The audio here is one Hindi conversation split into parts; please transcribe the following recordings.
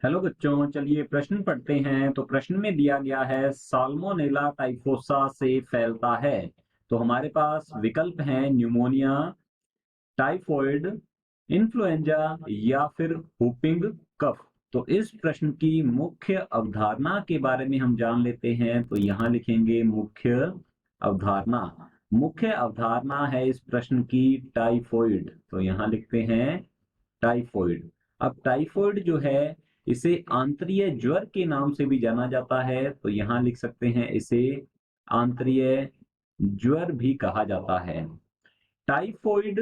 हेलो बच्चों, चलिए प्रश्न पढ़ते हैं। तो प्रश्न में दिया गया है साल्मोनेला टाइफोसा से फैलता है। तो हमारे पास विकल्प हैं न्यूमोनिया, टाइफॉइड, इन्फ्लुएंजा या फिर हुपिंग कफ। तो इस प्रश्न की मुख्य अवधारणा के बारे में हम जान लेते हैं। तो यहाँ लिखेंगे मुख्य अवधारणा। मुख्य अवधारणा है इस प्रश्न की टाइफॉइड। तो यहाँ लिखते हैं टाइफॉइड। अब टाइफॉइड जो है इसे आंतरीय ज्वर के नाम से भी जाना जाता है। तो यहाँ लिख सकते हैं इसे आंतरीय ज्वर भी कहा जाता है। टाइफॉइड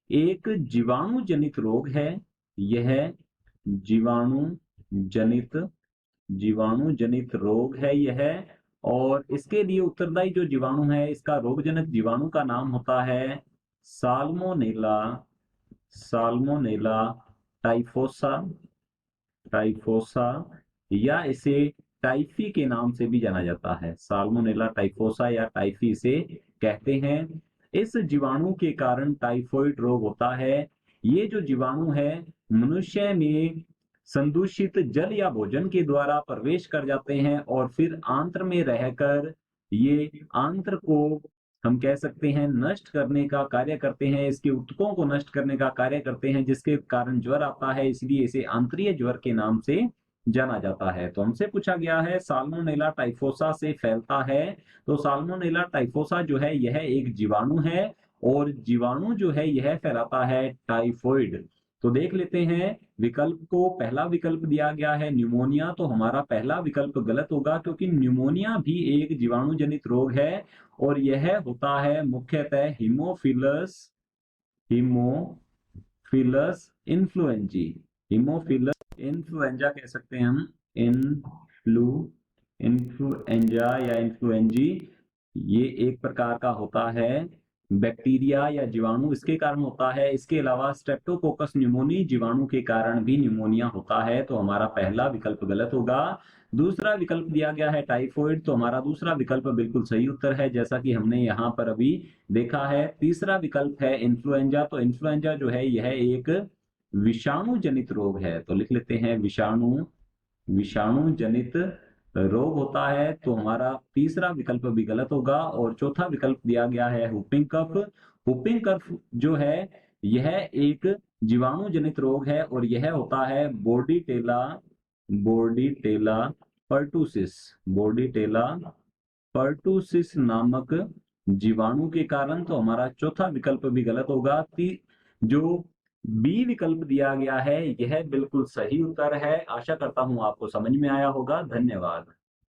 एक जीवाणु जनित रोग है। यह जीवाणु जनित जीवाणु जनित रोग है यह। और इसके लिए उत्तरदायी जो जीवाणु है, इसका रोगजनक जीवाणु का नाम होता है साल्मोनेला। साल्मोनेला टाइफोसा। टाइफोसा या इसे टाइफी के नाम से भी जाना जाता है। साल्मोनेला टाइफोसा या टाइफी इसे कहते हैं। इस जीवाणु के कारण टाइफॉइड रोग होता है। ये जो जीवाणु है मनुष्य में संदूषित जल या भोजन के द्वारा प्रवेश कर जाते हैं और फिर आंत्र में रहकर ये आंत्र को हम कह सकते हैं नष्ट करने का कार्य करते हैं, इसके ऊतकों को नष्ट करने का कार्य करते हैं, जिसके कारण ज्वर आता है। इसलिए इसे आंतरीय ज्वर के नाम से जाना जाता है। तो हमसे पूछा गया है साल्मोनेला टाइफोसा से फैलता है। तो साल्मोनेला टाइफोसा जो है यह एक जीवाणु है और जीवाणु जो है यह फैलाता है टाइफॉइड। तो देख लेते हैं विकल्प को। पहला विकल्प दिया गया है न्यूमोनिया। तो हमारा पहला विकल्प गलत होगा, क्योंकि न्यूमोनिया भी एक जीवाणु जनित रोग है और यह होता है मुख्यतः हीमोफिलस इन्फ्लुएंजी। हीमोफिलस इन्फ्लुएंजा कह सकते हैं हम। इन्फ्लुएंजा या इन्फ्लुएंजी ये एक प्रकार का होता है बैक्टीरिया या जीवाणु, इसके कारण होता है। इसके अलावा स्ट्रेप्टोकोकस न्यूमोनी जीवाणु के कारण भी न्यूमोनिया होता है। तो हमारा पहला विकल्प गलत होगा। दूसरा विकल्प दिया गया है टाइफॉइड। तो हमारा दूसरा विकल्प बिल्कुल सही उत्तर है, जैसा कि हमने यहाँ पर अभी देखा है। तीसरा विकल्प है इन्फ्लुएंजा। तो इन्फ्लुएंजा जो है यह एक विषाणु जनित रोग है। तो लिख लेते हैं विषाणु जनित रोग होता है। तो हमारा तीसरा विकल्प भी गलत होगा। और चौथा विकल्प दिया गया है हुपिंग कफ। हुपिंग कफ जो है यह एक जीवाणु जनित रोग है और यह होता है बोर्डीटेला पर्टुसिस। बोर्डीटेला पर्टुसिस नामक जीवाणु के कारण। तो हमारा चौथा विकल्प भी गलत होगा। जो बी विकल्प दिया गया है यह बिल्कुल सही उत्तर है। आशा करता हूं आपको समझ में आया होगा। धन्यवाद।